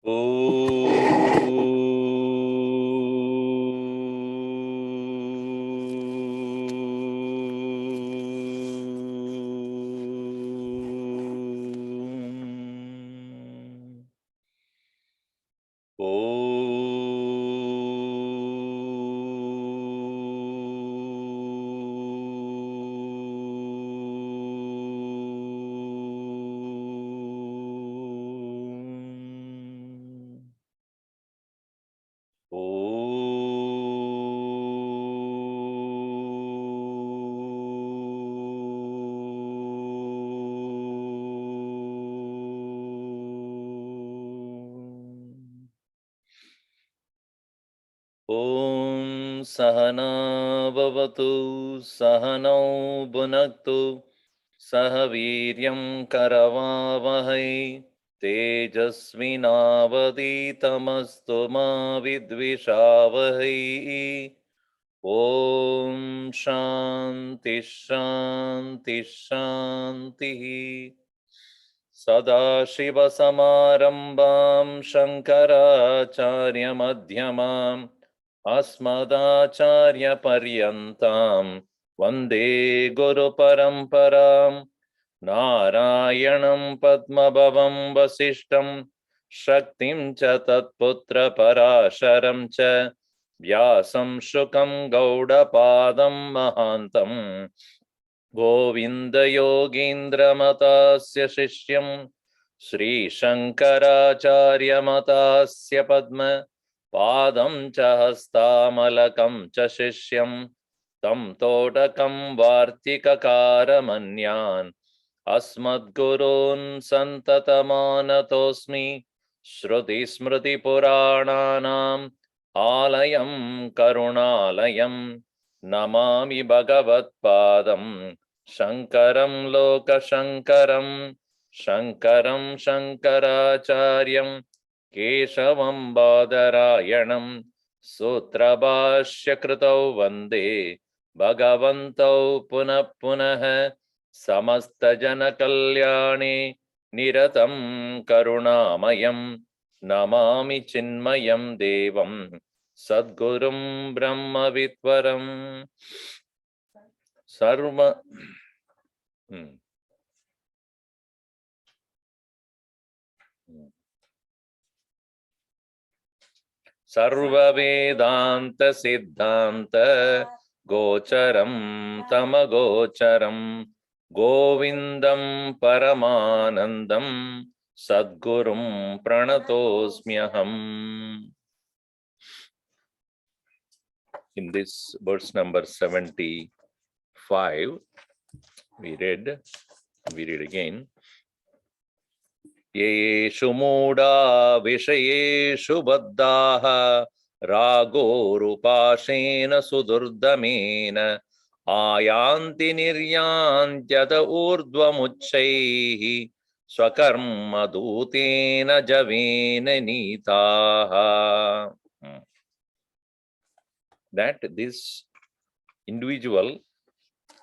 Om सहना भवतु सहनौ भुनक्तु सह वीर्यं करवावहै तेजस्विनावधीतमस्तु मा विद्विषावहै ॐ शान्ति शान्ति शान्तिः सदाशिवसमारम्भां शङ्कराचार्यमध्यमाम् अस्मदाचार्यपर्यन्तां वन्दे गुरुपरम्परां नारायणं पद्मभवं वसिष्ठं शक्तिं च तत्पुत्रपराशरं च व्यासं शुकं गौडपादं महान्तं गोविन्दयोगीन्द्रमतस्य शिष्यं श्रीशङ्कराचार्यमतस्य पद्म पादं च हस्तामलकं च शिष्यं तं तोटकं वार्तिककारमन्यान् अस्मद्गुरून् सन्ततमानतोऽस्मि श्रुतिस्मृतिपुराणानाम् आलयं करुणालयं नमामि भगवत्पादं शङ्करं लोकशङ्करं शङ्करं शङ्कराचार्यं केशवं बादरायणं सूत्रभाष्यकृतौ वन्दे भगवन्तौ पुनः पुनः समस्तजनकल्याणे निरतं करुणामयं नमामि चिन्मयं देवं सद्गुरुं ब्रह्मविद्वरं सर्ववेदान्त सिद्धान्त गोचरं तमगोचरं गोविन्दं परमानन्दं सद्गुरुं प्रणतोऽस्म्यहम्. In this verse number 75, we read again. येषु मूढा विषयेषु बद्धाः रागोरुपाशेन सुदुर्दमेन आयान्ति निर्यान्त्यत ऊर्ध्वमुच्चैः स्वकर्मदूतेन जवेन नीताः. That this individual,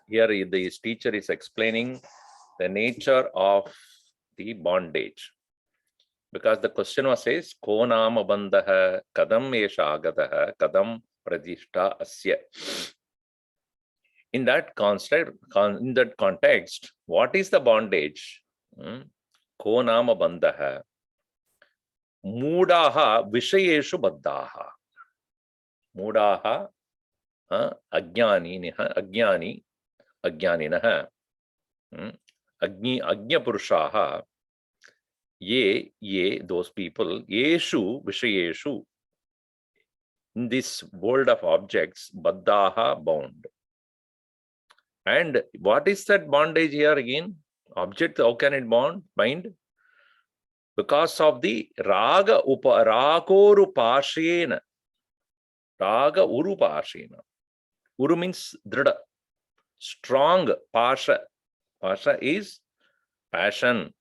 here this teacher is explaining the nature of the bondage, because the question was says ko nama bandha kadam esha agataha kadam pradishta asya. In that context, what is the bondage? Ko nama bandha moodaha vishayeshu baddhaha. Moodaha ajnaninah Agnya Purushaha, those people, Yeshu Vishayeshu, in this world of objects, Baddhaha, bound. And what is that bondage here again? Object, how can it bind? Because of the Raga Rakorupashena. Raga Urupashena. Uru means Drida, strong, Pasha. Pasha is passion.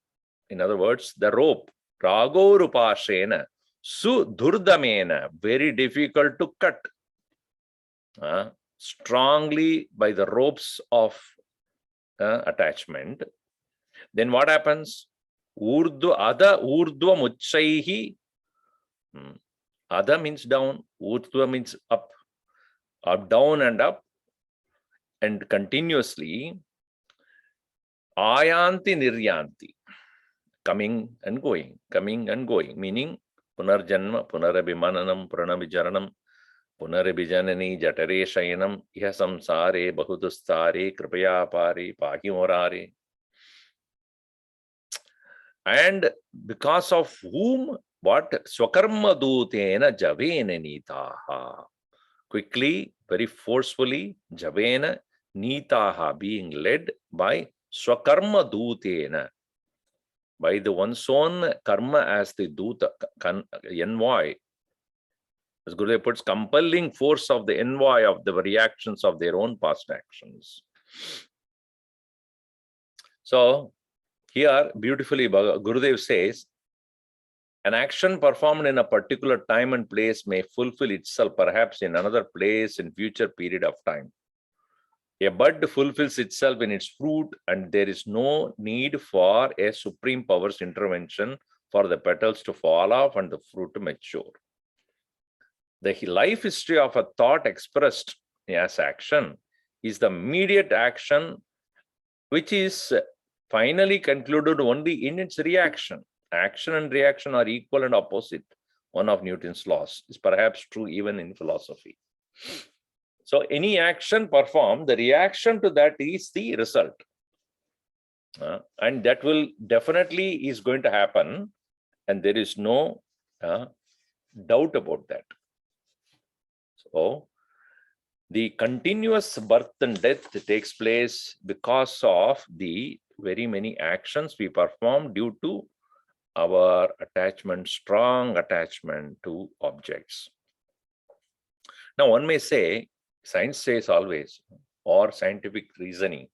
In other words, the rope. Ragorupashena. Sudurdamena. Very difficult to cut. Strongly by the ropes of attachment. Then what happens? Urdhva muchaihi Adha means down, Urdhva means up, down and up, and continuously. Ayanti niryanti, coming and going, meaning punarjanma, punarabhimananam, pranabhijaranam, punarabhijanani, jatare shayanam, iha samsare, bahudustare, kripaya pare, pahi morare. And because of whom, what? Swakarma dutena javena nitaha. Quickly, very forcefully, javena nitaha, being led by swakarma dutena, by the one's own karma as the duta, envoy. As Gurudev puts, compelling force of the envoy of the reactions of their own past actions. So, here beautifully Gurudev says, an action performed in a particular time and place may fulfill itself perhaps in another place in future period of time. A bud fulfills itself in its fruit, and there is no need for a supreme power's intervention for the petals to fall off and the fruit to mature. The life history of a thought expressed as action is the immediate action which is finally concluded only in its reaction. Action and reaction are equal and opposite. One of Newton's laws is perhaps true even in philosophy. So any action performed, the reaction to that is the result. And that will definitely is going to happen. And there is no doubt about that. So the continuous birth and death takes place because of the very many actions we perform due to our attachment, strong attachment to objects. Now one may say, science says always, or scientific reasoning,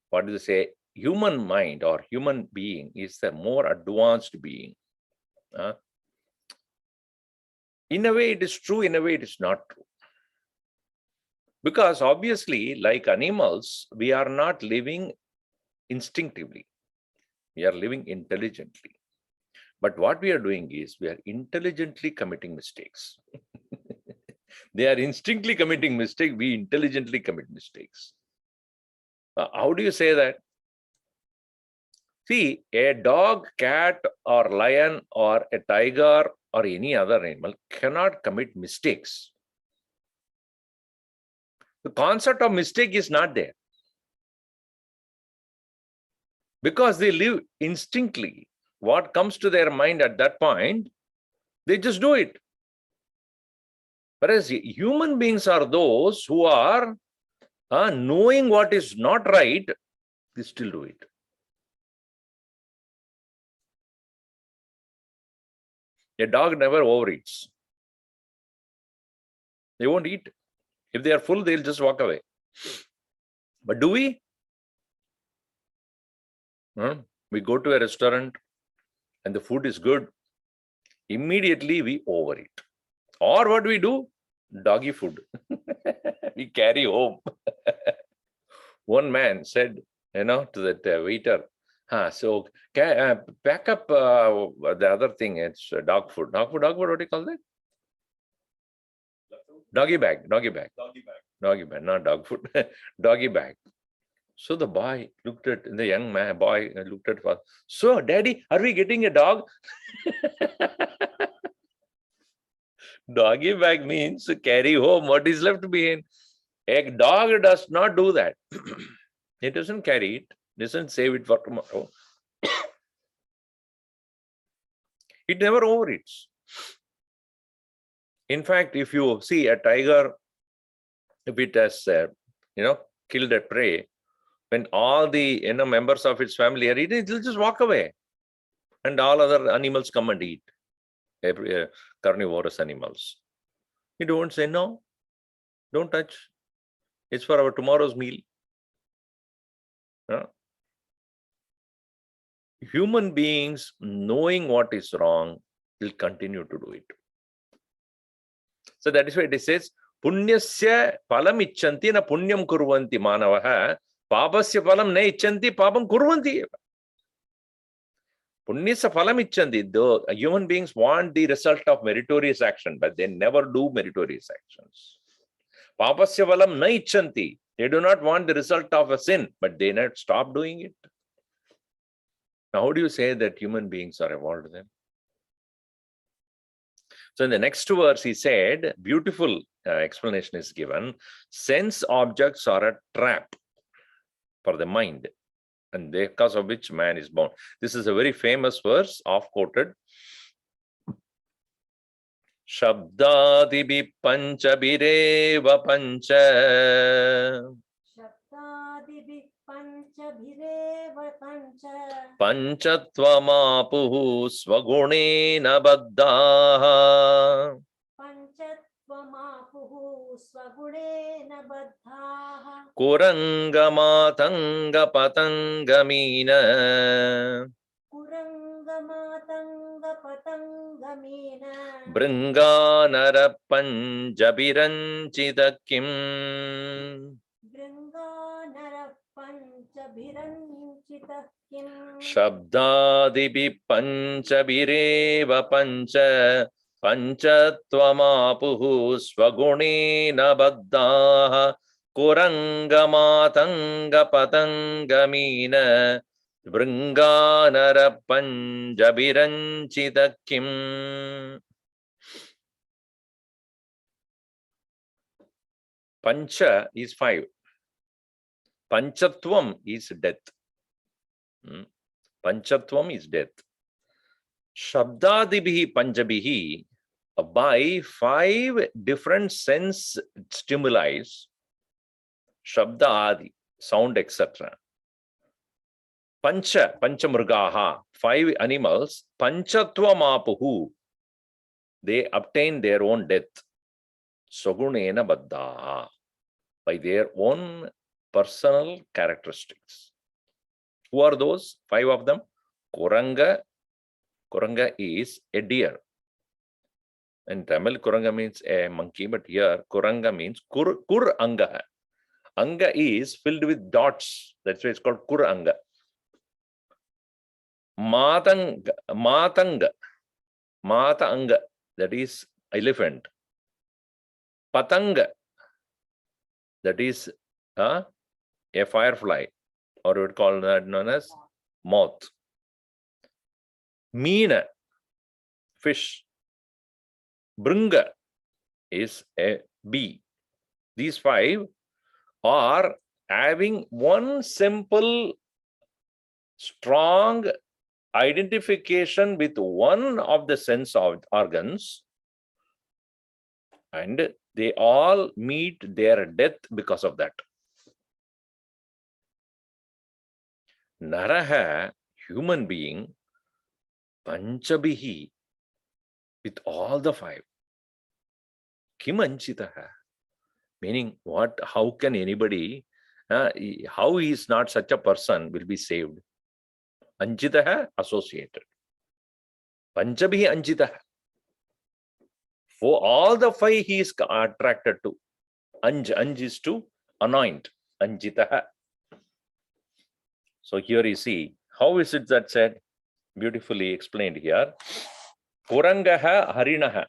what do they say? Human mind or human being is the more advanced being. In a way it is true, in a way it is not true. Because obviously, like animals, we are not living instinctively. We are living intelligently. But what we are doing is we are intelligently committing mistakes. They are instinctively committing mistakes. We intelligently commit mistakes. How do you say that? See, a dog, cat, or lion, or a tiger, or any other animal cannot commit mistakes. The concept of mistake is not there. Because they live instinctively. What comes to their mind at that point, they just do it. Whereas human beings are those who are knowing what is not right, they still do it. A dog never overeats. They won't eat. If they are full, they'll just walk away. But do we? We go to a restaurant and the food is good. Immediately we overeat. Or what we do? Doggy food. We carry home. One man said, to that waiter, so pack up the other thing. It's dog food. Dog food, what do you call that? Doggy bag, not dog food. Doggy bag. So the boy looked at, the young man, boy looked at, so daddy, are we getting a dog? Doggy bag means carry home what is left behind. A dog does not do that. It doesn't carry it, doesn't save it for tomorrow. It never overeats. In fact, if you see a tiger, if it has, killed a prey, when all the members of its family are eating, it will just walk away, and all other animals come and eat. Carnivorous animals. You don't say no, don't touch. It's for our tomorrow's meal. Human beings, knowing what is wrong, will continue to do it. So that is why it says, Punyasya palam icchanti na punyam kurvanti manavaha, papasya palam na icchanti papam kurvanti. Punyasa phalam ichanti. Though human beings want the result of meritorious action, but they never do meritorious actions. Papasya phalam na ichanti. They do not want the result of a sin, but they not stop doing it. Now, how do you say that human beings are evolved then? So in the next verse, he said, beautiful explanation is given. Sense objects are a trap for the mind, and because of which man is born. This is a very famous verse, oft quoted. Shabdadibi pancha bireva pancha. Shabdadibi pancha bireva pancha. Panchatvamapuhu swagunena baddhaha. Panchatvamapuhu swagunena baddhaha. Kurangamatanga patangamina. Kurangamatanga patangamina. Bringanara panjabiranchita kim. Bringanara panchabiranchita kim. Shabdadibi panchabireva pancha. Panchatvamapuhu swagunena baddhaha. Kurangamatanga patangamina. Bringanara panjabiranchita kim. Pancha is 5. Panchatvam is death. Panchatvam is death. Shabdadibihi panjabihi, by 5 different sense stimuli, Shabda adi, sound, etc. Panchamrugaha, 5 animals, Panchatvamapuhu, they obtain their own death. Sagunena baddhaha, by their own personal characteristics. Who are those? 5 of them. Kuranga. Kuranga is a deer. In Tamil, Kuranga means a monkey, but here Kuranga means Kuranga. Anga is filled with dots. That's why it's called Kuranga. Matanga, that is elephant. Patanga, that is a firefly, or we would call that known as moth. Meena, fish. Bringa is a bee. These 5 are having one simple, strong identification with one of the sense organs, and they all meet their death because of that. Naraha, human being, panchabihi, with all the 5. Kimanchitaha, meaning what? How can anybody, how is not such a person will be saved? Anjitaha, associated. Panchabihi anjitaha. For all the 5 he is attracted to. Anj is to anoint. Anjitaha. So here you see, how is it that said? Beautifully explained here. Kurangaha harinaha.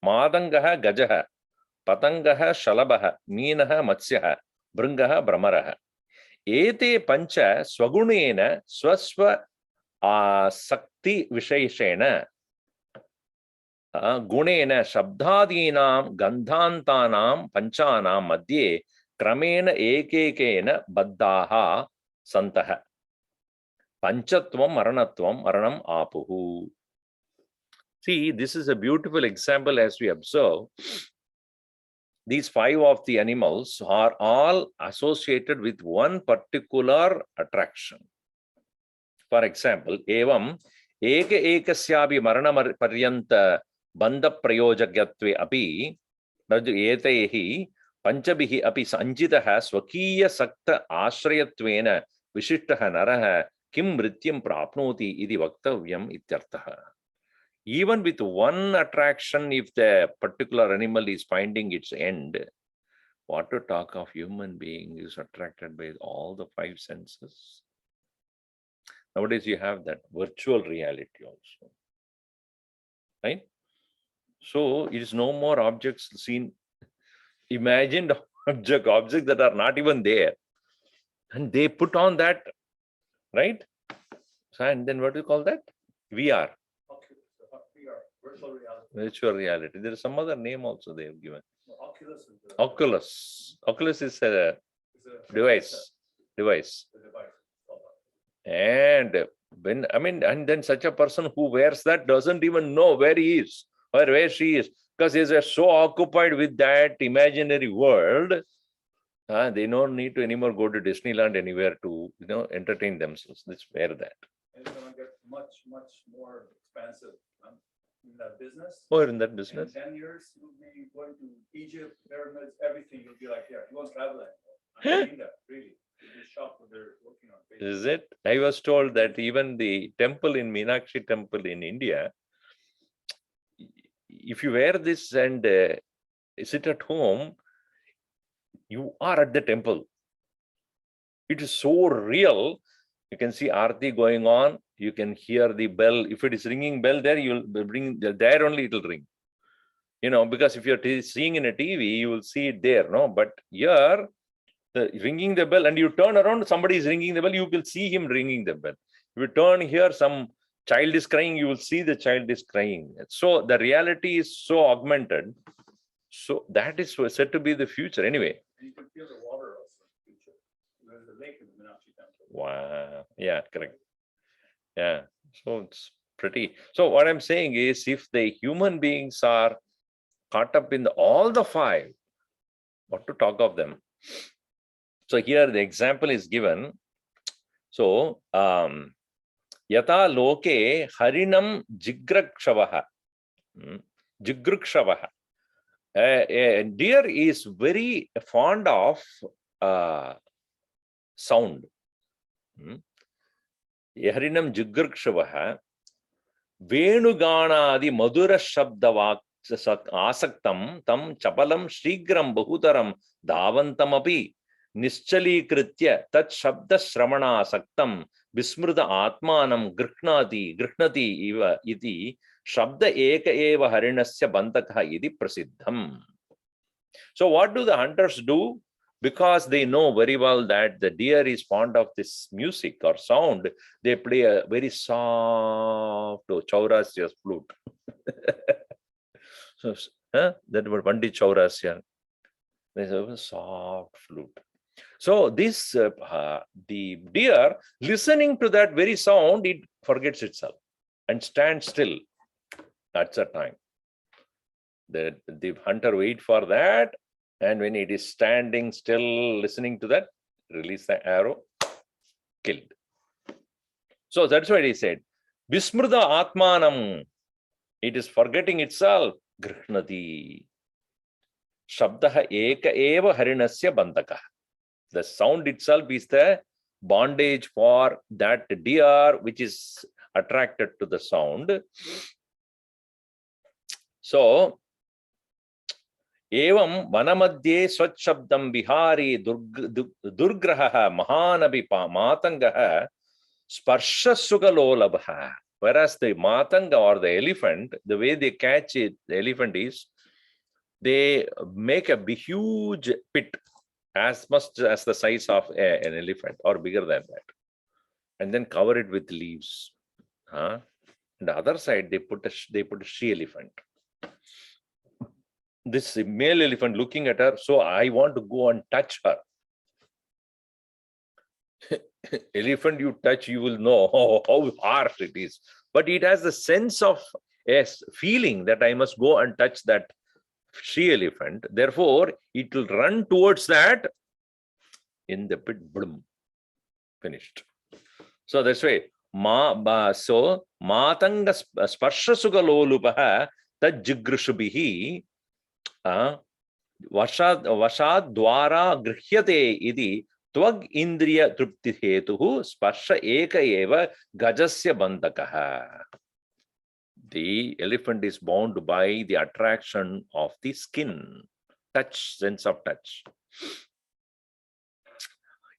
Madangaha gajaha. Patangaha shalabaha. Meenaha matsyaha. Bringaha brahmaraha. Ete pancha swagunena swaswa sakti visheshena gunena shabdadinam gandhantanam panchanam madhye kramena ekekena baddhaha santaha. Panchatvam maranatvam maranam apuhu. See, this is a beautiful example as we observe. These 5 of the animals are all associated with one particular attraction. For example, evam eka ekasyabi marana paryanta bandha prayojagyatve api etehi panchabihi api sanjitaha swakiya sakta ashrayatvena vishishtaha naraha kim mrityam prapnoti idi vaktavyam ityartaha. Even with one attraction, if the particular animal is finding its end, what to talk of human being is attracted by all the 5 senses? Nowadays you have that virtual reality also, right? So it is no more objects seen, imagined objects that are not even there, and they put on that, right? So, and then what do you call that? VR. Virtual reality. There is some other name also they have given. Oculus. Oculus is a device. And when, I mean, and then such a person who wears that doesn't even know where he is or where she is, because he is so occupied with that imaginary world. They don't need to anymore go to Disneyland anywhere to, entertain themselves. Let's wear that. It's going to get much more expensive in that business. Or in that business. In 10 years, you'll be going to Egypt, pyramids, everything. You'll be like, yeah, you won't travel anymore. I mean that, really. You'll be shocked what they're working on. Is it? I was told that even the temple in Meenakshi temple in India, if you wear this and sit at home, you are at the temple. It is so real. You can see Aarti going on. You can hear the bell. If it is ringing bell there, you'll bring there only it will ring. Because if you're seeing in a TV, you will see it there. No, but here, the ringing the bell, and you turn around, somebody is ringing the bell, you will see him ringing the bell. If you turn here, some child is crying, you will see the child is crying. So the reality is so augmented. So that is said to be the future. Anyway. And you can feel the water also in the future. There's a lake in the Meenakshi temple. Wow. Yeah, correct. Yeah. So it's pretty. So what I'm saying is, if the human beings are caught up in all the five, what to talk of them? So here the example is given. So yata loke harinam jigrukshavaha. Jigrukshavaha. A deer is very fond of sound. Harinam jigrukshavaha venuganadi madura shabdavak asaktam tam chapalam shrigram bahutaram davantamapi nischalīkritya tat shabda shramana asaktam vismrta atmanam grihnati iva iti shabda eka eva harinasya bandakah iti prasiddham. So what do the hunters do? Because they know very well that the deer is fond of this music or sound, they play a very soft chaurasya flute. So that was Pandit Chaurasya. There's a soft flute. So this the deer, listening to that very sound, it forgets itself and stands still. That's the time. The hunter wait for that, and when it is standing still, listening to that, release the arrow, killed. So that's why he said, Vismrta Atmanam, it is forgetting itself, Grihnati. Shabdaha eka eva harinasya bandaka. The sound itself is the bondage for that deer which is attracted to the sound. So, evam vanamadye swachabdam bihari durgraha mahanabi matangaha sparsha sugalolabha. Whereas the matanga or the elephant, the way they catch it, the elephant is, they make a huge pit as much as the size of an elephant or bigger than that, and then cover it with leaves. And the other side, they put a she elephant. This male elephant looking at her, so I want to go and touch her. Elephant you touch, you will know how harsh it is. But it has the sense of a feeling that I must go and touch that she elephant. Therefore, it will run towards that. In the pit, boom, finished. So that's why. So matanga sparsha sugalolupaha tad jigrushubihi vashad dwara grihyate idi twag indriya trupti hetuhu sparsha eka eva gajasya bandakaha. The elephant is bound by the attraction of the skin, touch, sense of touch.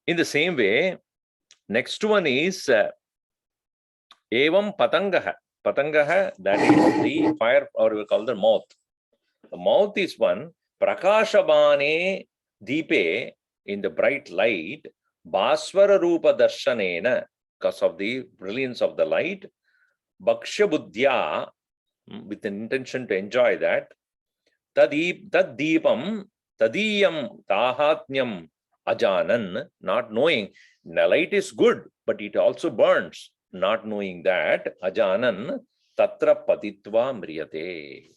In the same way, next one is Evam patangaha. Patangaha, that is the fire, or we call the mouth. The mouth is one. Prakashabane Deepe, in the bright light, Baswara Rupa Darshanena, because of the brilliance of the light, Bhaksha Buddhya, with an intention to enjoy that, Tad Deepam, Tadiyam, Tahatnyam, Ajanan, not knowing. The light is good, but it also burns. Not knowing that, Ajanan, Tatra Patitva Mriyate.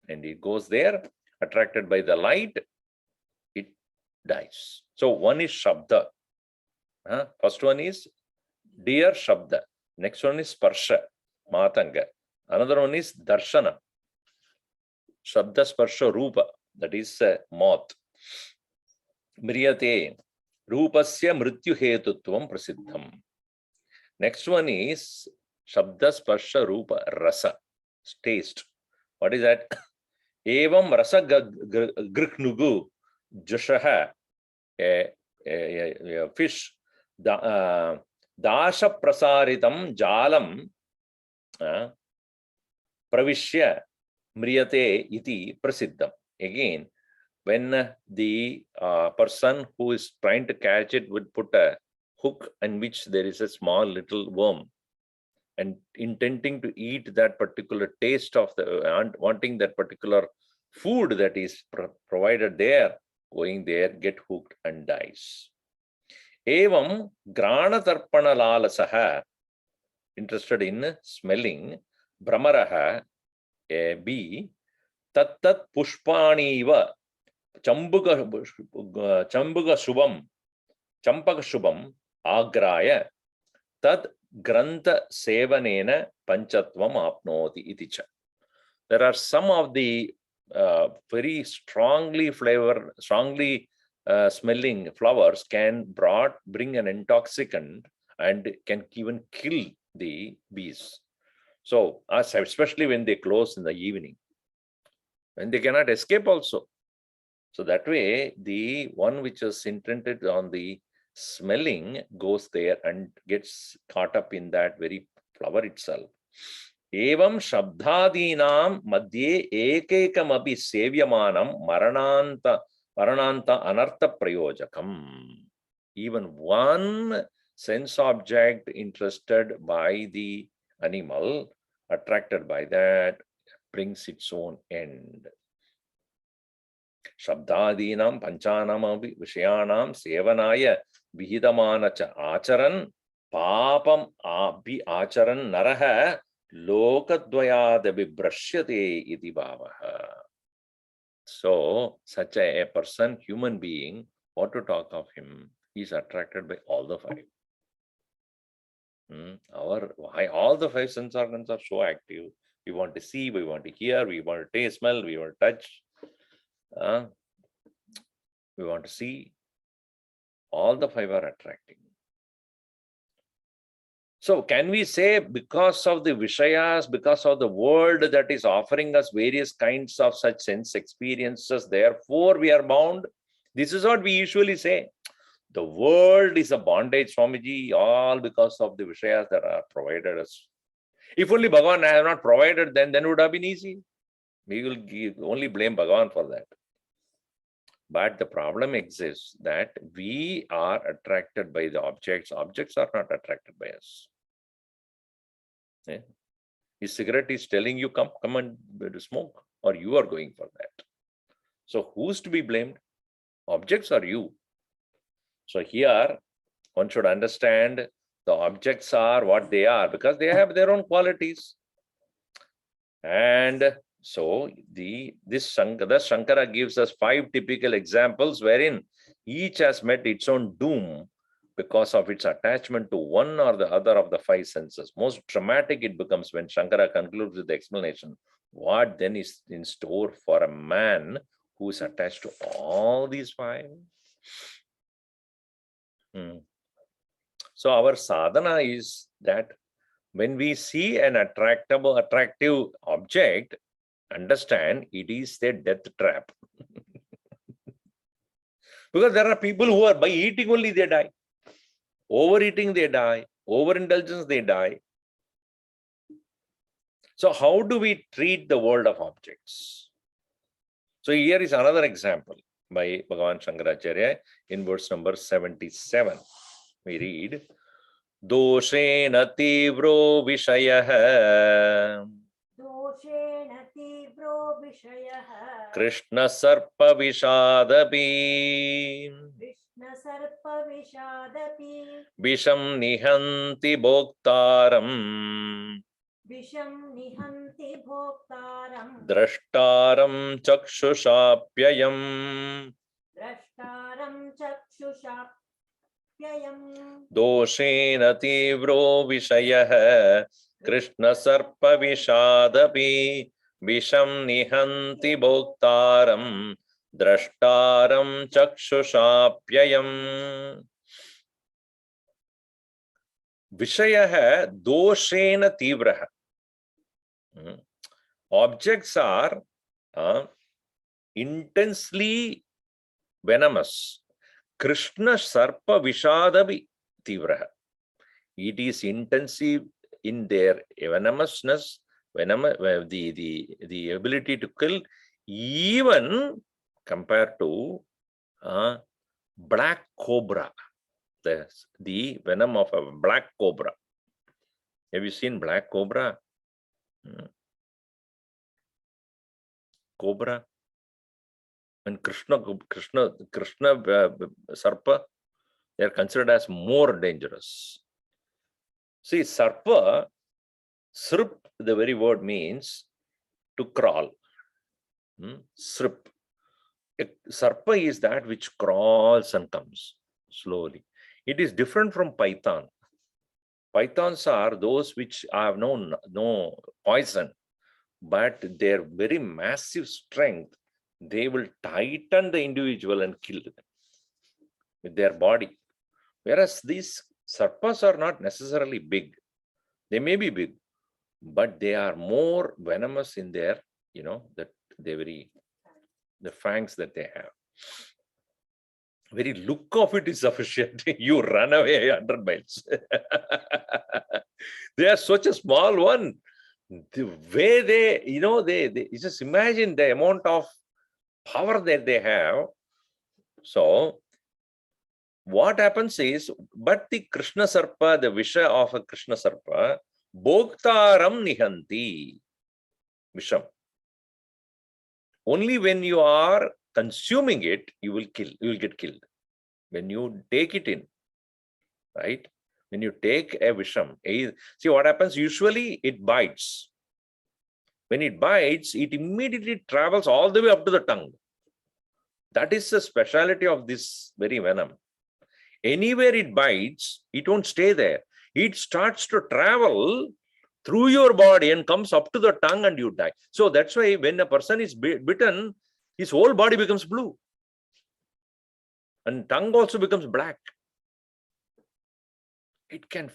And it goes there, attracted by the light, it dies. So one is Shabda. First one is dear Shabda. Next one is Sparsha, Matanga. Another one is Darshana. Shabda Sparsha Rupa, that is moth. Mriyate, Rupasya Mrityu Hetutvam Prasiddham. Next one is Shabda Sparsha Rupa Rasa, taste. What is that? Evam Rasa Grihnugu Jushaha, a fish, Dasha Prasaritam Jalam Pravishya Mriyate iti Prasiddham. Again, when the person who is trying to catch it would put a hook in which there is a small little worm, and intending to eat that particular taste of the, wanting that particular food that is provided there, going there, get hooked and dies. Evam grana tarpana lalasaha, interested in smelling, brahmaraha, B, tattat pushpaniva, chambuga shubham, agraya, tad grantha sevanena panchatvam apnoti iticha. There are some of the very strongly smelling flowers can bring an intoxicant and can even kill the bees. So, especially when they close in the evening, when they cannot escape also. So that way, the one which is intended on the smelling goes there and gets caught up in that very flower itself. Evam shabdadinam madhye ekekamapi sevyamanam marananta anartha prayojakam. Even one sense object interested by the animal, attracted by that, brings its own end. Shabdadinam panchanam vishayanam sevanaya vihidamana cha acharan papam abhi acharan naraha lokadvayada vibrashyate iti bhavaha. So, such a person, human being, what to talk of him, he is attracted by all the five. All the five sense organs are so active. We want to see, we want to hear, we want to taste, smell, we want to touch. We want to see. All the five are attracting. So can we say because of the Vishayas, because of the world that is offering us various kinds of such sense experiences, therefore we are bound? This is what we usually say. The world is a bondage, Swamiji, all because of the Vishayas that are provided us. If only Bhagavan had not provided, then it would have been easy. We will only blame Bhagavan for that. But the problem exists that we are attracted by the objects. Objects are not attracted by us. Yeah. His cigarette is telling you, come and smoke, or you are going for that. So who's to be blamed? Objects or you? So here, one should understand the objects are what they are because they have their own qualities. And so this Shankara gives us 5 typical examples wherein each has met its own doom because of its attachment to one or the other of the 5 senses. Most dramatic it becomes when Shankara concludes with the explanation. What then is in store for a man who is attached to all these 5? So our sadhana is that when we see an attractive object, understand it is a death trap. Because there are people who are by eating only they die. Overeating they die. Overindulgence they die. So how do we treat the world of objects? So here is another example by Bhagavan Shankaracharya in verse number 77. We read, Doshena tivro vishayah दोषेण तीव्रो विषयः Krishna sarpa vishadapi कृष्णसर्पविषादपि Visham nihanti bhoktaram विषं निहन्ति भोक्तारम् Drashtaram chakshusapyayam द्रष्टारं चक्षुषाप्ययम् Doshena tivro vishayah Krishna sarpa vishadapi Visham nihanti bhoktaram Drashtaram chakshusapyayam Vishayah doshena tivraha. Objects are intensely venomous. Krishna sarpa vishadavi tivraha. It is intensive in their venomousness, the ability to kill, even compared to black cobra, the venom of a black cobra. Have you seen black cobra? Cobra and Krishna Sarpa, they are considered as more dangerous. See, Sarpa, Srip, the very word means to crawl. Srip. Sarpa is that which crawls and comes slowly. It is different from Python. Pythons are those which have no poison, but their very massive strength, they will tighten the individual and kill them with their body. Whereas these sarpas are not necessarily big. They may be big, but they are more venomous in their, the fangs that they have. Very look of it is sufficient. You run away 100 miles. They are such a small one. The way they you just imagine the amount of power that they have. So what happens is, but the Krishna Sarpa, the Visha of a Krishna Sarpa, Bhoktaram Nihanti Visham. Only when you are consuming it, you will get killed. When you take it in, right? When you take a Visham, see what happens, usually it bites. When it bites, it immediately travels all the way up to the tongue. That is the speciality of this very venom. Anywhere it bites, it won't stay there. It starts to travel through your body and comes up to the tongue and you die. So that's why when a person is bitten, his whole body becomes blue. And tongue also becomes black. It can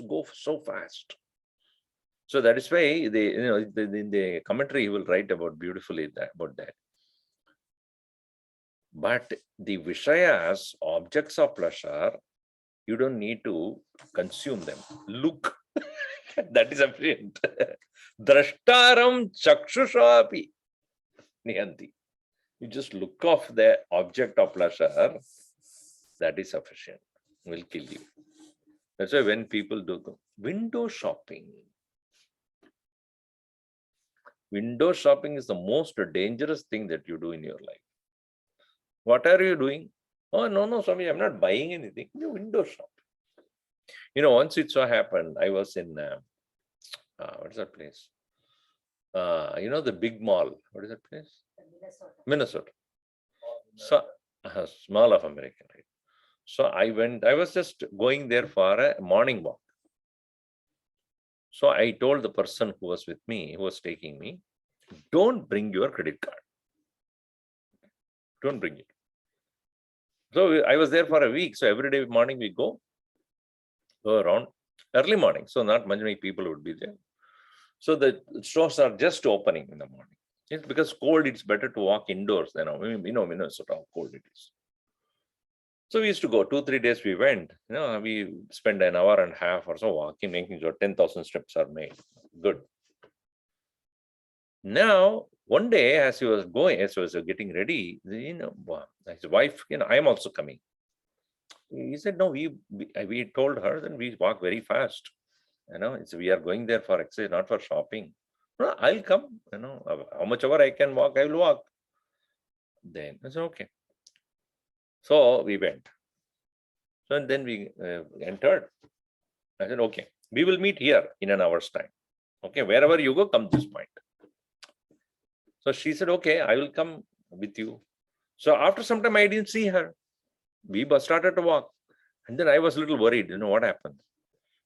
go so fast. So that is why in the commentary he will write about beautifully about that. But the Vishayas, objects of pleasure, you don't need to consume them. Look, that is sufficient. Drashtaram chakshushapi nihanti. You just look off the object of pleasure, that is sufficient. Will kill you. That's why when people do window shopping, window shopping is the most dangerous thing that you do in your life. What are you doing? Oh, no, Swami, I'm not buying anything. You window shop. Once it so happened, I was in, what's that place? The big mall. What is that place? Minnesota. So, Mall of America, right? So I was just going there for a morning walk. So I told the person who was with me, who was taking me, don't bring your credit card. Don't bring it. So I was there for a week. So every day morning we go around early morning. So not many people would be there. So the stores are just opening in the morning. It's because cold, it's better to walk indoors than, Minnesota, how cold it is. So we used to go 2-3 days we went, we spend an hour and a half or so walking, making sure 10,000 steps are made. Good. Now, one day, as he was getting ready, his wife, I am also coming. He said, no, we told her, then we walk very fast. We are going there for exercise, not for shopping. No, I'll come. How much ever I can walk, I will walk. Then I said, okay. So we went. So and then we entered. I said, okay, we will meet here in an hour's time. Okay, wherever you go, come this point. So she said, okay, I will come with you. So after some time, I didn't see her. We started to walk. And then I was a little worried, what happened?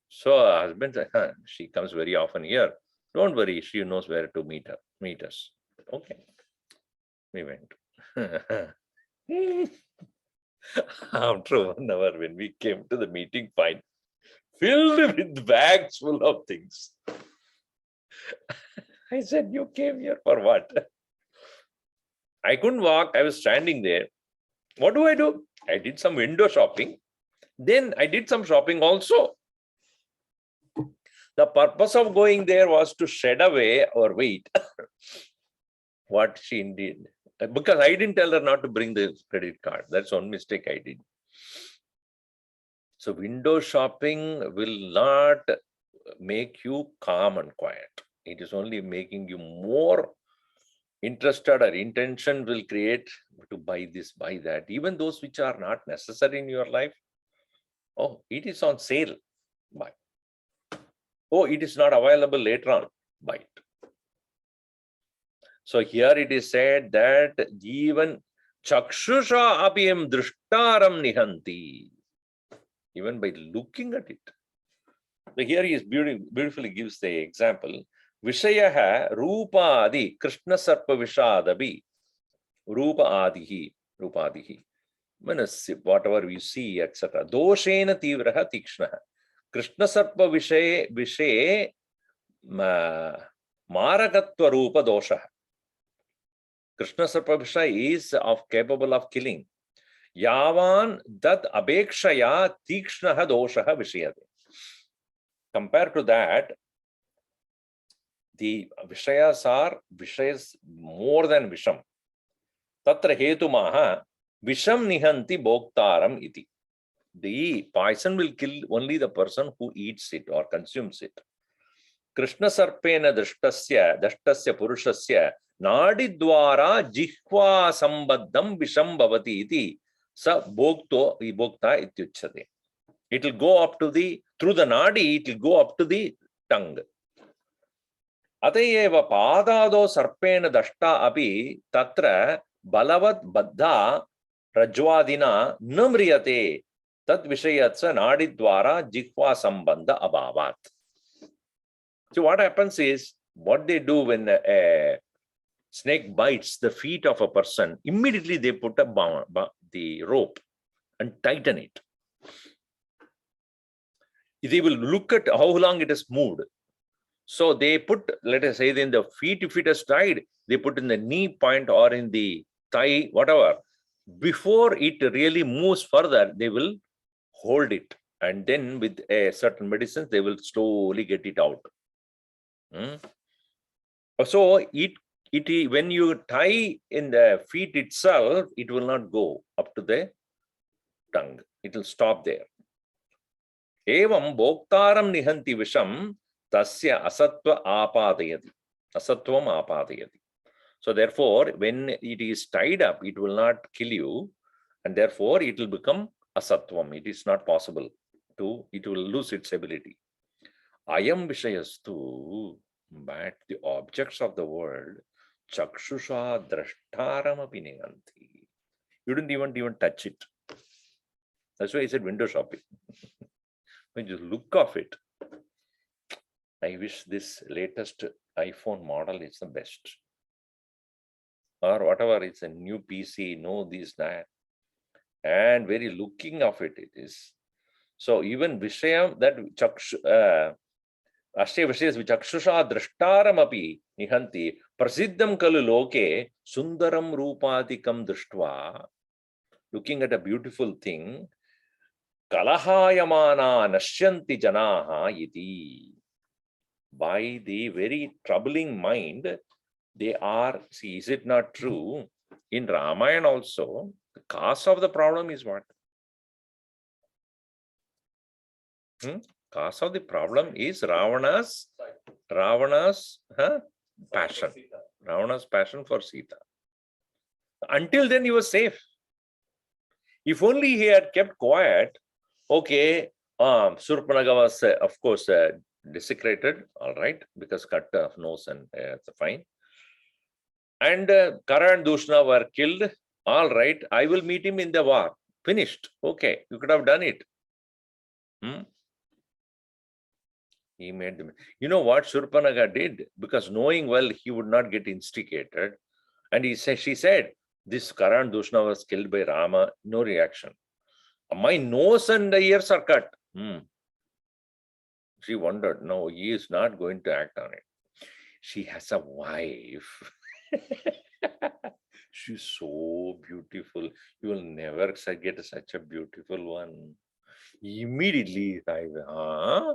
So husband said, she comes very often here. Don't worry, she knows where to meet us. Okay. We went. After 1 hour, when we came to the meeting point, filled with bags full of things. I said, you came here for what? I couldn't walk. I was standing there. What do? I did some window shopping. Then I did some shopping also. The purpose of going there was to shed away our weight. What she did. Because I didn't tell her not to bring the credit card. That's one mistake I did. So window shopping will not make you calm and quiet. It is only making you more interested, or intention will create to buy this, buy that. Even those which are not necessary in your life. Oh, it is on sale. Buy. Oh, it is not available later on. Buy it. So here it is said that even chakshusha apiyam drishtaram nihanti. Even by looking at it. So here he is beautifully gives the example. Vishayaha rupa adi krishna sarpa vishadabi rupa adihi. Whatever we see, etc. Doshena tivraha tikshnaha. Krishna sarpa vishaye marakatva rupa dosha. Krishna sarpa vishay is capable of killing. Yavan dat abekshaya tikshnaha doshaha vishayate. Compared to that, the Vishayas are Vishayas more than Visham. Tatra hetumaha Visham nihanti bhoktaram iti. The poison will kill only the person who eats it or consumes it. Krishna sarpena dashtasya purushasya nadidwara jihva sambaddham visham bhavati iti sa bhokto vibhokta ityuchate. It will go up to through the nadi, it will go up to the tongue. Atayeva padado sarpena dashta api tatra balavat baddha rajwadina namriyate tat vishayatsa nadidwara jihva sambandha abhavat. So what happens is, what they do when a snake bites the feet of a person, immediately they put the rope and tighten it. They will look at how long it has moved. So they put, let us say, in the feet, if it has tied, they put in the knee point or in the thigh, whatever. Before it really moves further, they will hold it. And then with a certain medicines, they will slowly get it out. So when you tie in the feet itself, it will not go up to the tongue. It will stop there. Evam bhoktaram nihanti visham tasya asatva apadayati. Asatvam apadayati. So therefore, when it is tied up, it will not kill you, and therefore it will become asatvam. It is not possible it will lose its ability. Ayam vishayastu, but the objects of the world, chakshusha drashtaram api nihanti. You didn't even touch it. That's why I said window shopping. When you look of it, I wish this latest iPhone model is the best. Or whatever, it's a new PC, this, that. And very looking of it is. So even Vishayam, that Ashya Vishayas vichakshusha drashtaram api nihanti prasiddham kalu loke sundaram rupadikam drishtva. Looking at a beautiful thing, kalahayamana nashyanti janaha iti. By the very troubling mind, They are, see, is it not true? In Ramayana also, the cause of the problem is what? Cause of the problem is Ravana's passion. Ravana's passion for Sita. Until then, he was safe. If only he had kept quiet, okay, Surpanaga was, of course, desecrated, all right, because cut off nose and fine. And Kara and Dushna were killed, all right, I will meet him in the war. Finished. Okay, you could have done it. He made them. You know what Surpanaga did? Because knowing well he would not get instigated. And she said, this Kara and Dushna was killed by Rama. No reaction. My nose and the ears are cut. She wondered, no, he is not going to act on it. She has a wife. She's so beautiful. You will never get such a beautiful one. Immediately, huh?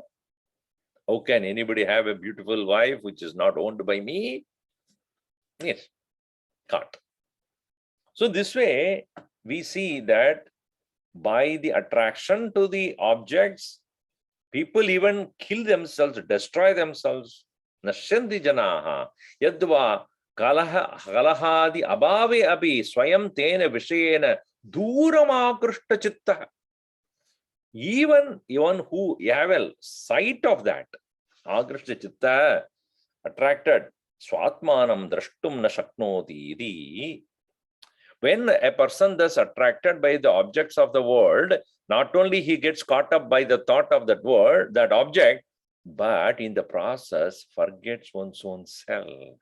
How can anybody have a beautiful wife which is not owned by me? Yes, can't. So this way, we see that by the attraction to the objects, people even kill themselves, destroy themselves. Nashyanti janaha yadva kalahadi abhave api swayam tena vishayena duramakrishta chitta. Even who have a sight of that, agrishta chitta, attracted, swatmanam drashtum na shaknoti iti. When a person thus attracted by the objects of the world, not only he gets caught up by the thought of that word, that object, but in the process forgets one's own self.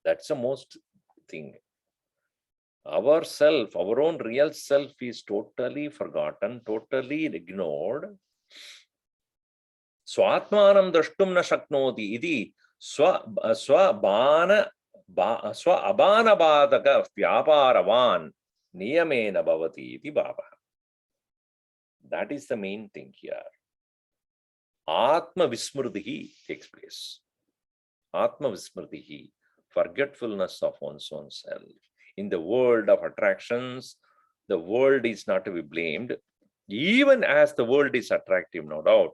That's the most thing. Our self, our own real self is totally forgotten, totally ignored. Swatmanam drashtum na shaknoti iti swabana abhanabadaka vyaparavan niyamena bhavati iti bhava. That is the main thing here. Atma vismritihi takes place. Atma vismritihi, forgetfulness of one's own self. In the world of attractions, the world is not to be blamed, even as the world is attractive, no doubt.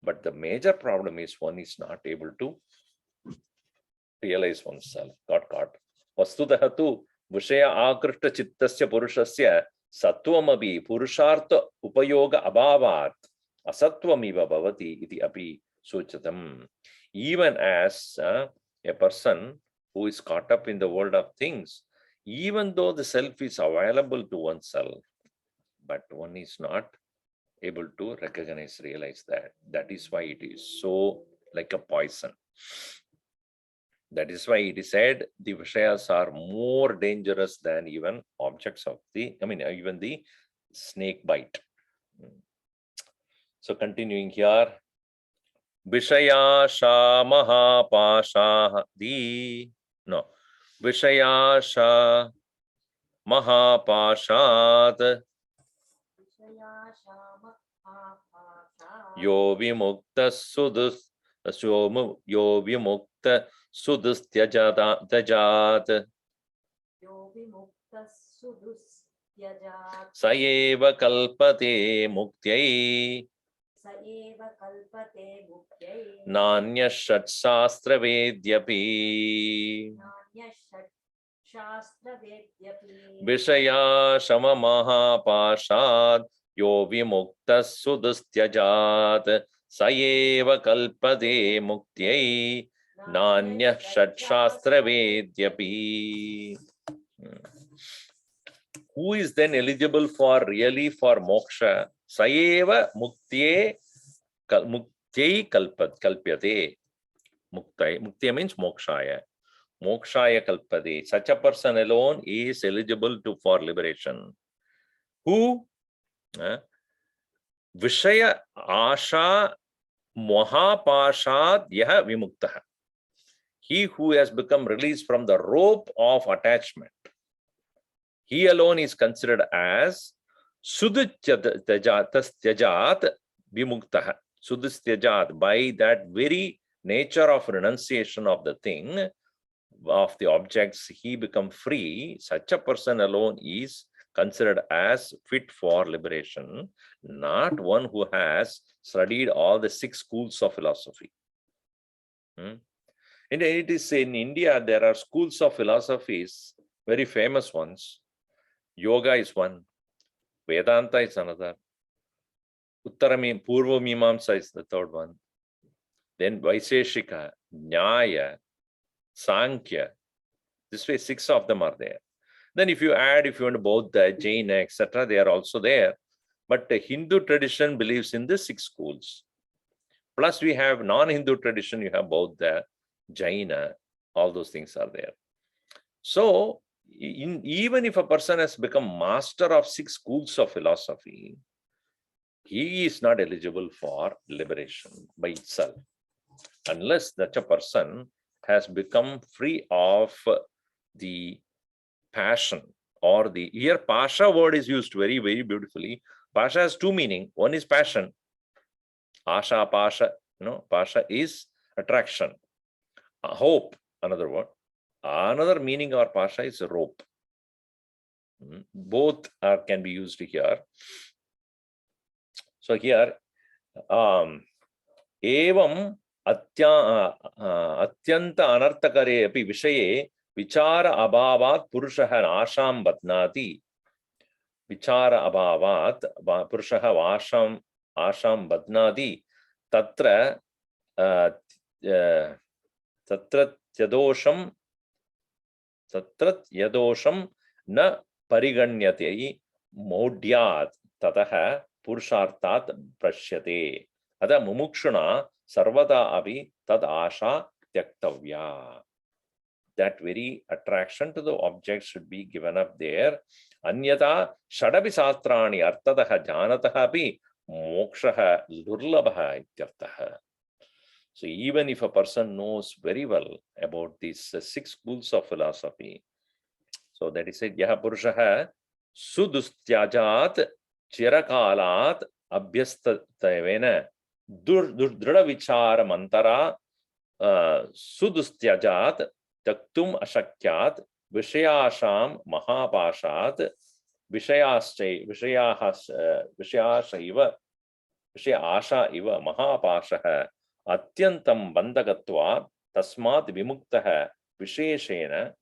But the major problem is one is not able to realize oneself, got caught. Vastutaha tu vishaya akrishta chittasya purushasya sattvam purushartha upayoga abhavat asattvamiva bhavati iti api suchatam. Even as a person who is caught up in the world of things, even though the self is available to oneself, but one is not able to recognize, realize that. That is why it is so like a poison. That is why it is said the Vishayas are more dangerous than even objects of the, even the snake bite. So continuing here, Vishayasha Mahapasha Vishayasha Mahapashat Yo Vimukta Sudus Yo Vimukta Sudustyajat Saeva Kalpate Muktyai Nanya Shat Shastra Vedyapi Vishaya Shama Mahapashad Yo Vimukta Sudustyajat Saeva Kalpate Muktyai Nanya Shat Shastra Vedyapi. Who is then eligible for really for moksha? Saeva Muktyai Kalpyate. Muktya means mokshaya. Mokshaya Kalpade. Such a person alone is eligible for liberation. Who? Vishaya Asha Mahapashad Yaha Vimuktaha. He who has become released from the rope of attachment. He alone is considered as Sudustyajat Vimuktaha. Sudustyajat, by that very nature of renunciation of the thing, of the objects, he become free. Such a person alone is considered as fit for liberation, not one who has studied all the 6 schools of philosophy. And it is in India, there are schools of philosophies, very famous ones. Yoga is one, Vedanta is another, Purva Mimamsa is the third one. Then Vaiseshika, Nyaya, Sankhya. This way, 6 of them are there. Then if you add, if you want Buddha, Jaina, etc., they are also there. But the Hindu tradition believes in the 6 schools. Plus we have non-Hindu tradition, you have Buddha, Jaina, all those things are there. So even if a person has become master of 6 schools of philosophy, he is not eligible for liberation by itself, unless such a person has become free of the passion, or the, here pasha word is used very, very beautifully. Pasha has 2 meanings. One is passion. Asha, pasha, pasha is attraction. Hope, another word. Another meaning of pasha is rope. Both can be used here. So here, evam atyanta anartakare api vishaye vichara abhavat purushaha asham badnati. Vichara abhavat purushaha asham badnati. Tatra yadosham na pariganyate modyat tataha purushartat prashyate. Ada mumukshuna sarvada api tad asha tyaktavya. That very attraction to the object should be given up there. Anyata shadabi sastrani artadaha janataha api mokshaha lurlabha ityartaha. So even if a person knows very well about these 6 schools of philosophy, so that is said, yaha purushaha sudustyajat chirakalat abhyastatavena durdra vichara mantara sudustyajat taktum ashakyat vishayasham mahapashat vishayasha iva mahapashaha atyantam bandagatva tasmat vimuktaha visheshena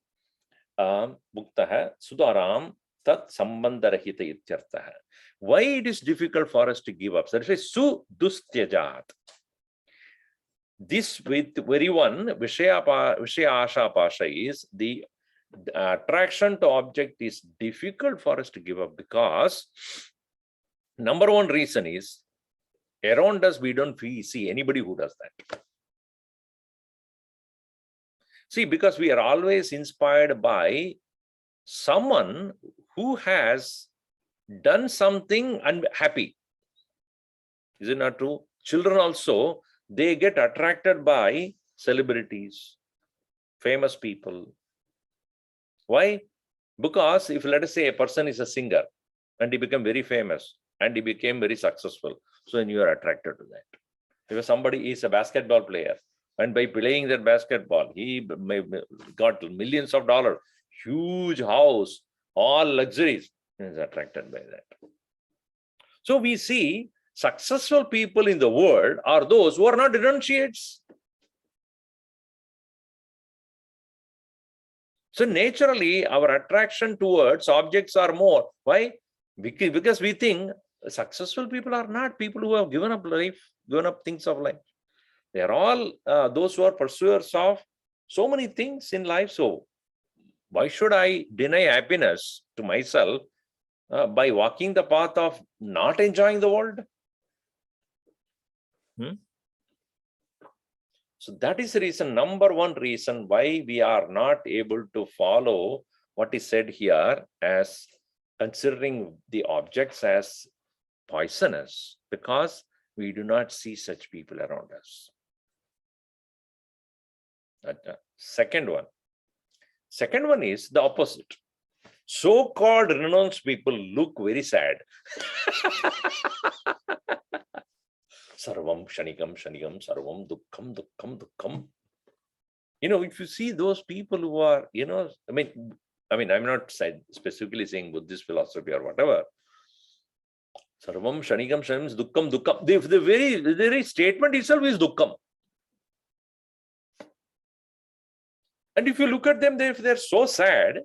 muktaha sudaram tat sambandharahita ityartaha. Why it is difficult for us to give up? So it says sudustyajat. This with very one vishaya asha pasha is the attraction to object is difficult for us to give up, because number one reason is around us we don't see anybody who does that. See, because we are always inspired by someone who has done something unhappy. Is it not true? Children also, they get attracted by celebrities, famous people. Why? Because if, let us say, a person is a singer and he became very famous and he became very successful, so then you are attracted to that. If somebody is a basketball player and by playing that basketball, he got millions of dollars, huge house, all luxuries, he is attracted by that. So we see successful people in the world are those who are not renunciates. So naturally, our attraction towards objects are more. Why? Because we think successful people are not people who have given up life, given up things of life. They are all those who are pursuers of so many things in life. So why should I deny happiness to myself by walking the path of not enjoying the world? So that is the reason, number one reason why we are not able to follow what is said here as considering the objects as poisonous, because we do not see such people around us. Second one is the opposite. So-called renounced people look very sad. Sarvam shanikam shanikam sarvam dukkham dukkham dukkham. If you see those people who are, I'm not specifically saying Buddhist philosophy or whatever. Sarvam shanikam shanikam is dukkham dukkham. The very statement itself is dukkham. And if you look at them, if they're so sad,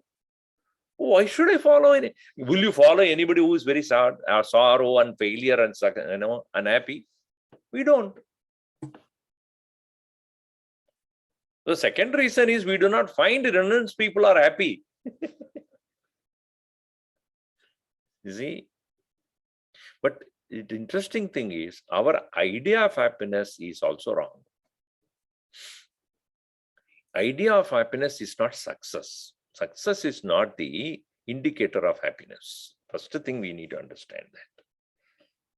why should I follow any? Will you follow anybody who is very sad, sorrow and failure and unhappy? We don't. The second reason is we do not find renounced people are happy. You see? But the interesting thing is our idea of happiness is also wrong. Idea of happiness is not success. Success is not the indicator of happiness. First thing we need to understand that.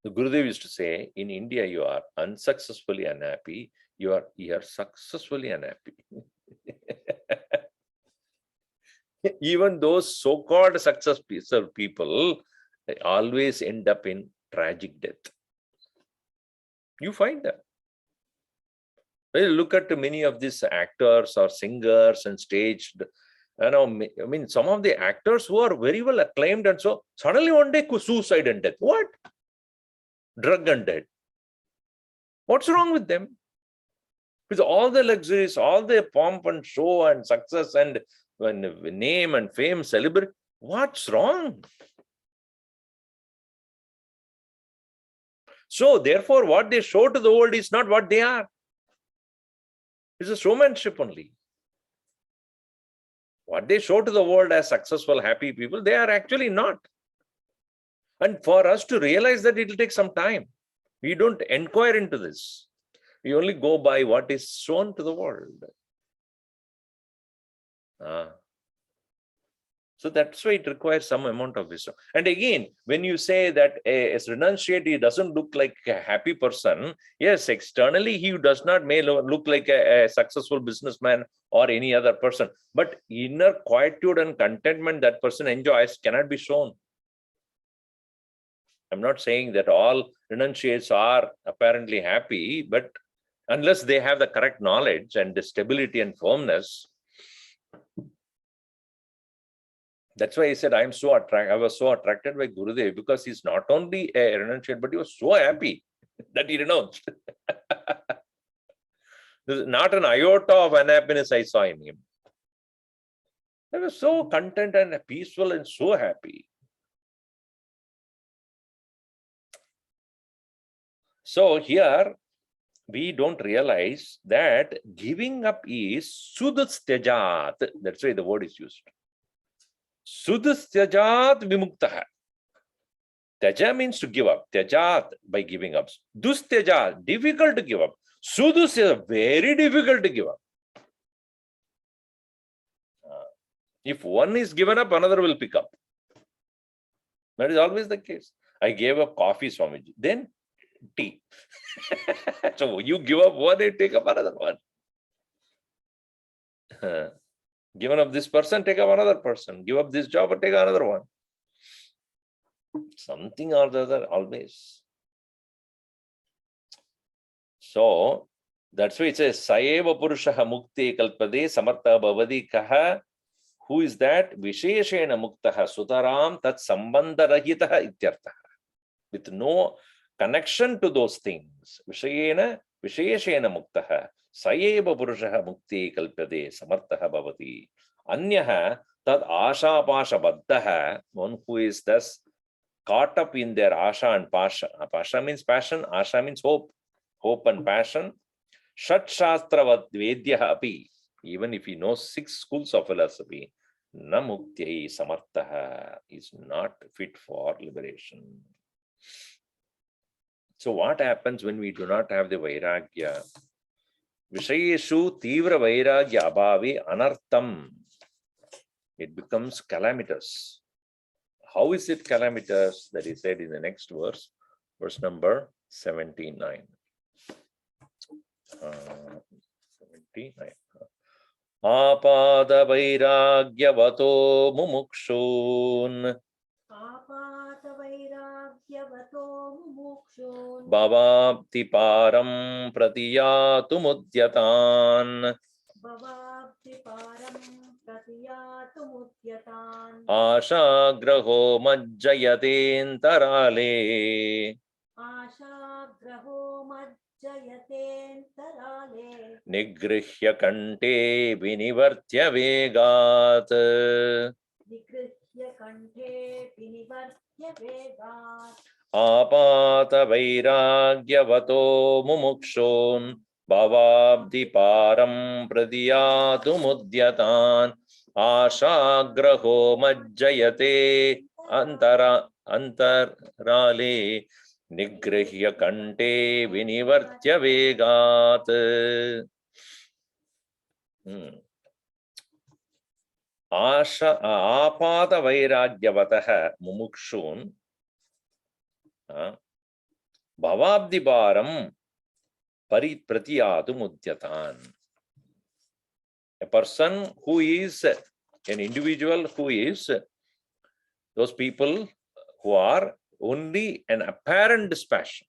The Gurudev used to say, in India, you are unsuccessfully unhappy. You are successfully unhappy. Even those so-called successful people, they always end up in tragic death. You find that. Well, look at many of these actors or singers and staged. Some of the actors who are very well acclaimed and so suddenly one day suicide and death. What? Drug and death. What's wrong with them? With all the luxuries, all the pomp and show and success and name and fame, celebrity, what's wrong? So therefore, what they show to the world is not what they are. It's a showmanship only. What they show to the world as successful, happy people, they are actually not. And for us to realize that, it will take some time. We don't inquire into this. We only go by what is shown to the world. So that's why it requires some amount of wisdom. And again, when you say that a renunciate, he doesn't look like a happy person, yes, externally he does not may look like a successful businessman or any other person, but inner quietude and contentment that person enjoys cannot be shown. I'm not saying that all renunciates are apparently happy, but unless they have the correct knowledge and the stability and firmness. That's why I said I was so attracted by Gurudev, because he's not only a renunciate, but he was so happy that he renounced. There's not an iota of unhappiness I saw in him. I was so content and peaceful and so happy. So here we don't realize that giving up is sudastejat. That's why the word is used. Sudastejat vimuktaha. Tyaja means to give up. Tyajat, by giving up. Dustejat, difficult to give up. Sudastejat, very difficult to give up. If one is given up, another will pick up. That is always the case. I gave up coffee, Swamiji. Then tea. So you give up one and take up another one. Given up this person, take up another person. Give up this job and take another one. Something or the other, always. So that's why it says, Saeva Purushaha Mukti Kalpade Samartha Bhavadi Kaha. Who is that? Visheshena Muktaha Sutaram Tat Sambandha Rahitaha Ityarthaha. With no connection to those things. Visheshena Muktaha. Saeva Purushaha Mukti Kalpade Samartha Bhavati. Anyaha Tad Asha Pasha Baddhaha. One who is thus caught up in their Asha and Pasha. Pasha means passion, Asha means hope. Hope and passion. Shat Shastravad Vedyaha api. Even if he knows 6 schools of philosophy, na muktyai samarthaha, is not fit for liberation. So what happens when we do not have the vairagya? Vishayeshu tivra vairagya abhavi anartham. It becomes calamitous. How is it calamitous? That is said in the next verse, verse number 79. 79. Apada vairagyavato mumukshun. Apada vairagyavato mumukshun bhavabdi param pratiyatumudyatan bhavabdi param pratiyatumudyatan ashagraho majjayatentarale ashagraho majjayatentarale nigrihya kante vinivartya vegat nigrihya kanthe vinivartya vegat apata vairagyavato mumukshun bhavabdi param pratiyatumudyatan ashagraho majjayate antarale nigrihya kante vinivartya vegat. Apata vairagyavataha mumukshun bhavabdi param pratiyatu mudyatan. A person who is an individual who is those people who are only an apparent dispassion.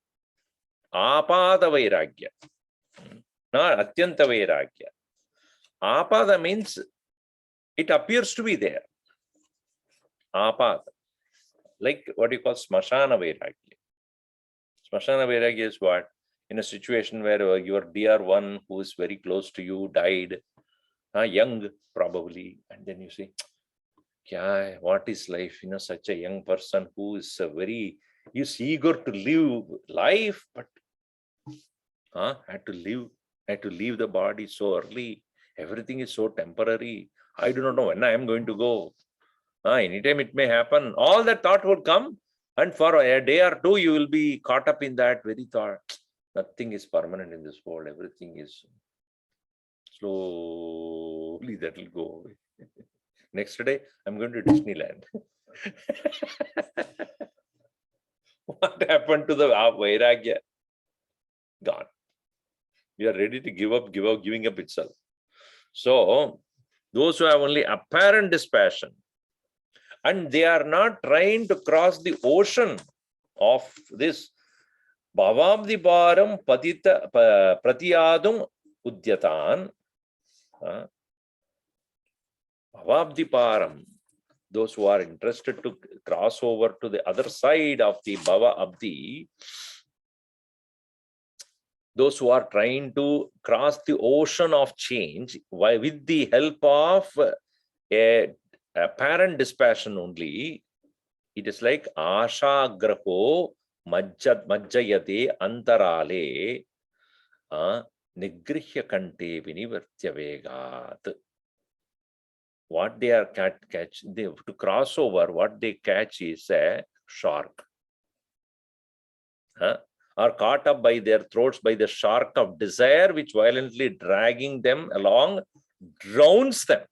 Apada vairagya, not atyanta vairagya. Apada means it appears to be there. Apada, like what you call smashana vairagya. Smashana vairagya is what? In a situation where your dear one who is very close to you died, young probably, and then you say, what is life? Such a young person who is is eager to live life, but had to leave the body so early. Everything is so temporary. I do not know when I am going to go. Anytime it may happen. All that thought would come, and for a day or two, you will be caught up in that very thought. Nothing is permanent in this world. Everything is slowly that will go away. Next day, I'm going to Disneyland. What happened to the Vairagya? Gone. We are ready to give up, giving up itself. So, those who have only apparent dispassion, and they are not trying to cross the ocean of this bhavabdi param pratiyadum udyatan. Bhavabdi param, those who are interested to cross over to the other side of the bhava abdi, those who are trying to cross the ocean of change with the help of a apparent dispassion only, it is like asha graho majjayate antarale nigrihya kante vinivartya vegat. What they are to cross over, what they catch is a shark. Are caught up by their throats by the shark of desire, which violently dragging them along, drowns them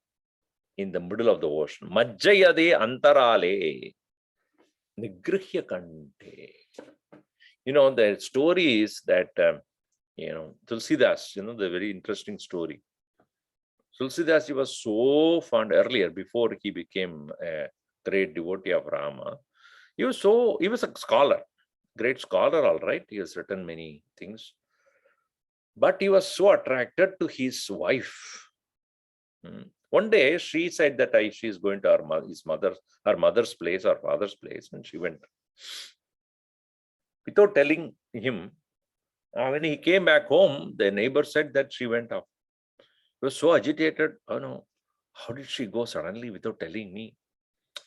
in the middle of the ocean. Majjayade antarale nigrihya kante. The story is that, Tulsidas, the very interesting story. Tulsidas, he was so fond earlier, before he became a great devotee of Rama. He was a scholar, great scholar, all right. He has written many things. But he was so attracted to his wife. One day, she said that she is going to her mother's place or father's place, and she went. Without telling him, when he came back home, the neighbor said that she went off. He was so agitated. Oh no, how did she go suddenly without telling me?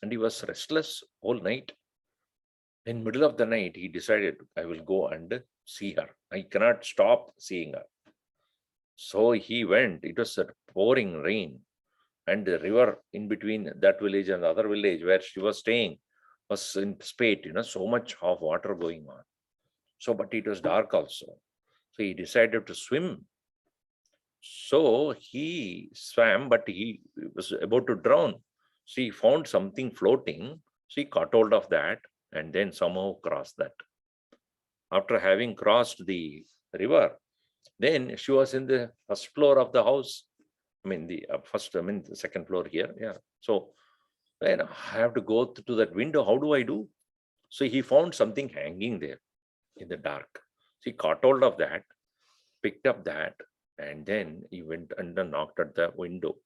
And he was restless all night. In middle of the night, he decided, I will go and see her. I cannot stop seeing her. So he went. It was a pouring rain. And the river in between that village and the other village where she was staying was in spate, so much of water going on. So, but it was dark also. So he decided to swim. So he swam, but he was about to drown. So he found something floating. So he caught hold of that and then somehow crossed that. After having crossed the river, then she was in the first floor of the house. The second floor here. Yeah. So then I have to go to that window. How do I do? So he found something hanging there in the dark. So he caught hold of that, picked up that, and then he went and knocked at the window.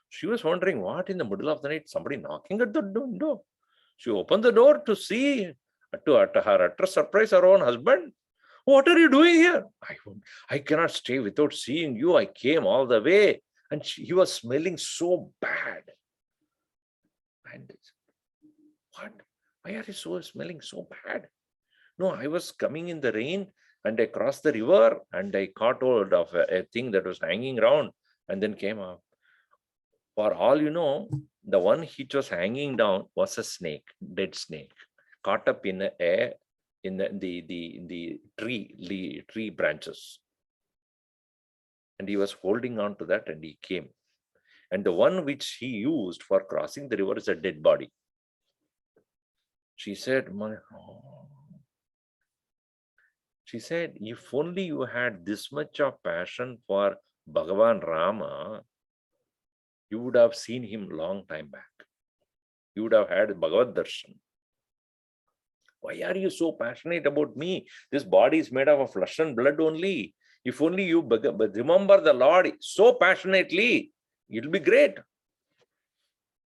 She was wondering, what in the middle of the night, somebody knocking at the window? She opened the door to see, to her utter surprise, her own husband. What are you doing here? I cannot stay without seeing you. I came all the way. And he was smelling so bad. And what? Why are you so smelling so bad? No, I was coming in the rain and I crossed the river and I caught hold of a thing that was hanging around and then came up. For all you know, the one which was hanging down was a snake, dead snake, caught up in the tree branches. And he was holding on to that and he came. And the one which he used for crossing the river is a dead body. She said, if only you had this much of passion for Bhagavan Rama, you would have seen him long time back. You would have had Bhagavad Darshan. Why are you so passionate about me? This body is made of flesh and blood only. If only you remember the Lord so passionately, it'll be great.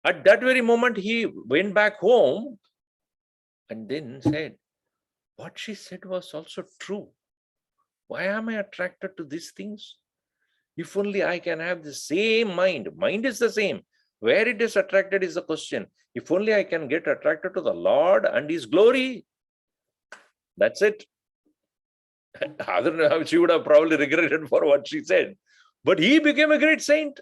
At that very moment, he went back home and then said, what she said was also true. Why am I attracted to these things? If only I can have the same mind. Mind is the same. Where it is attracted is the question. If only I can get attracted to the Lord and his glory. That's it. Otherwise, she would have probably regretted for what she said. But he became a great saint.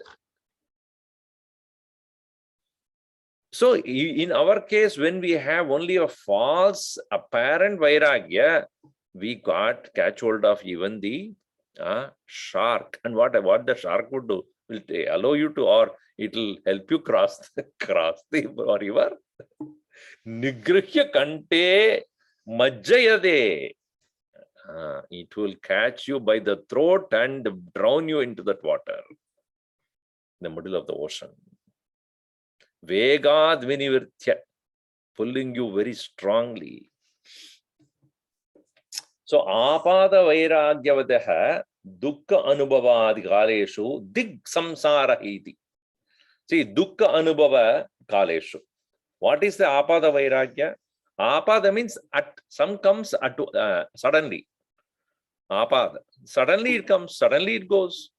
So in our case, when we have only a false apparent vairagya, we catch hold of even the shark. And what the shark would do, will allow you to, or it will help you cross the river. Nigrihya kante majjayade. It will catch you by the throat and drown you into that water, in the middle of the ocean. Vegad vinivirtya, pulling you very strongly. So, apada vairagyavadaha dukkha anubhavadi kaleshu dig samsara iti. See, dukkha anubhava kaleshu. What is the apada vairagya? Apada means some comes suddenly. Apada. Suddenly it comes, suddenly it goes.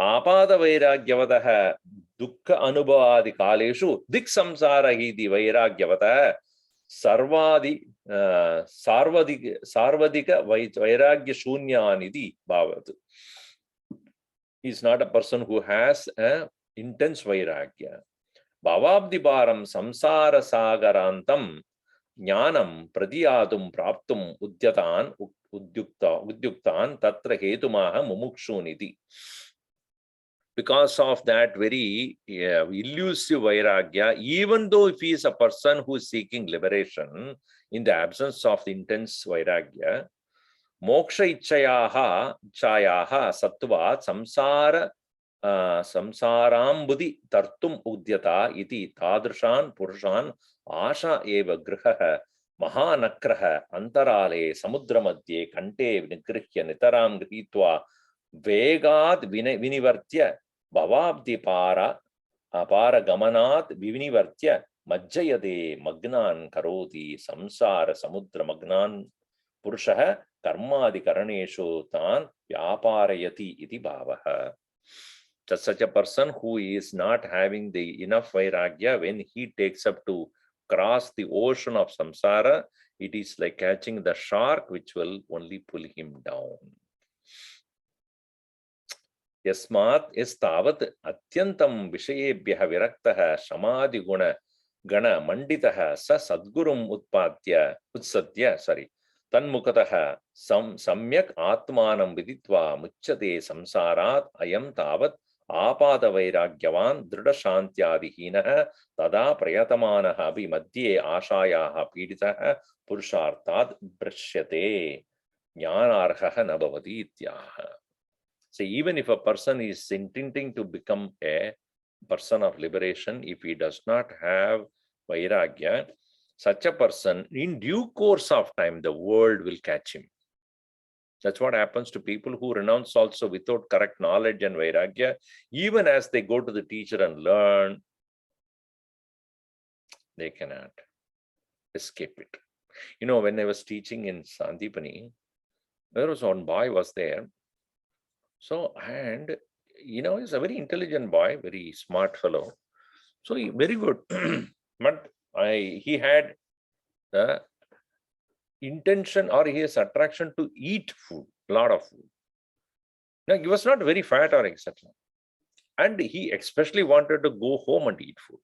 Apada vairagyavadaha dukkha anubhavadi kaleshu dik samsara iti vairagyavadaha sarvadika vairagya shunyanidhi bhavat. He is not a person who has an intense vairagya. Bhavabdibaram samsara sagarantam jnanam pradiyadum praptum udyuktan tatra hetumaha mumukshuniti. Because of that very elusive vairagya, even though if he is a person who is seeking liberation, in the absence of the intense vairagya, moksha ichayaha sattva samsarambudhi tartum udyata iti tadrishan purushan asha eva grihaha mahanakraha antarale samudramadye kante nigrihya nitaram grihitva vegad vinivartya bhavabdi para gamanat vinivartya majjayade magnan karoti samsara samudra magnan purushaha karmadi karaneshu tan vyaparayati iti bhavaha. Just such a person who is not having the enough vairagya, when he takes up to cross the ocean of samsara, it is like catching the shark which will only pull him down. Yasmat yastavat atyantam vishayebhyaha viraktaha samadhi gana manditaha sa sadgurum utsatya tanmukataha samyak atmanam viditva muchyate samsarat ayam tavat apada vairagyavan drida shantyadihinaha tada prayatamanaha abhi madhye ashayaha piditaha purushartad brashyate jnanarhaha nabhavati ityaha. So even if a person is intending to become a person of liberation, if he does not have vairagya, such a person, in due course of time, the world will catch him. That's what happens to people who renounce also without correct knowledge and vairagya. Even as they go to the teacher and learn, they cannot escape it. You know, when I was teaching in Sandipani, there was one boy was there. So, and you know, he's a very intelligent boy, very smart fellow. So very good. But he had the intention or his attraction to eat food, a lot of food. Now, he was not very fat or etc. And he especially wanted to go home and eat food.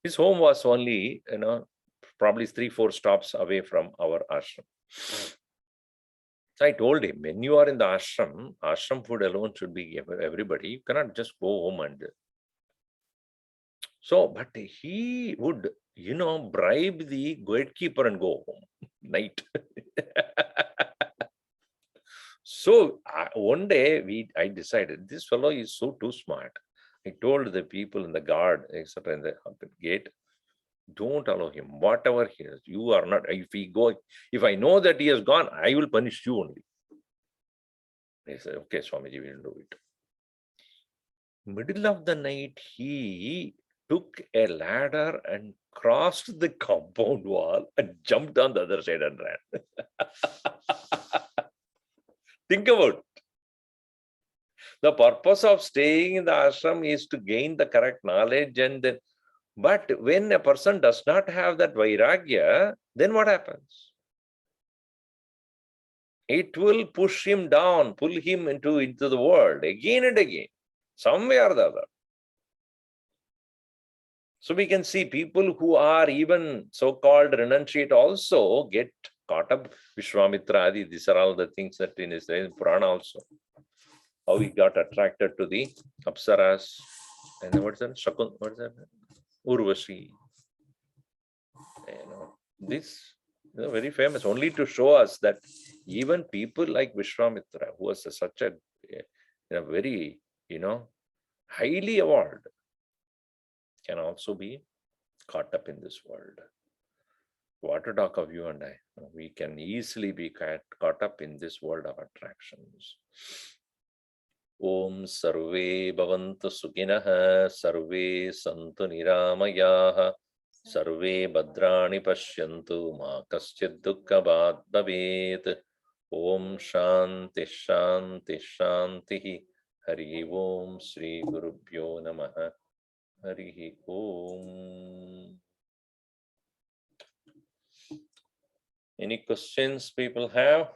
His home was only, probably 3-4 stops away from our ashram. So I told him, when you are in the ashram food alone should be everybody. You cannot just go home and. So, but he would, bribe the gatekeeper and go home night. So one day I decided this fellow is so too smart. I told the people in the guard, etc., in the gate, don't allow him. Whatever he is, you are not. If I know that he has gone, I will punish you only. They said, okay, Swamiji, we will do it. Middle of the night, he took a ladder and crossed the compound wall and jumped on the other side and ran. Think about it. The purpose of staying in the ashram is to gain the correct knowledge, but when a person does not have that vairagya, then what happens? It will push him down, pull him into the world again and again, some way or the other. So we can see people who are even so-called renunciate also get caught up. Vishwamitra Adi, these are all the things that in his Purana also. How he got attracted to the Apsaras. And what's that? What is that? Urvashi. This is very famous, only to show us that even people like Vishwamitra, who was such a very, highly evolved, can also be caught up in this world. What to talk of you and I? We can easily be caught up in this world of attractions. Om Sarve Bhavantu Sukhinah, Sarve Santu Niramayaha, Sarve Bhadrani Pashyantu, Ma Kaschid Dukkha Bhat Bhavet. Om Shanti Shanti Shanti. Hari Om Sri Gurubhyo Namaha. Hari Om. Any questions people have?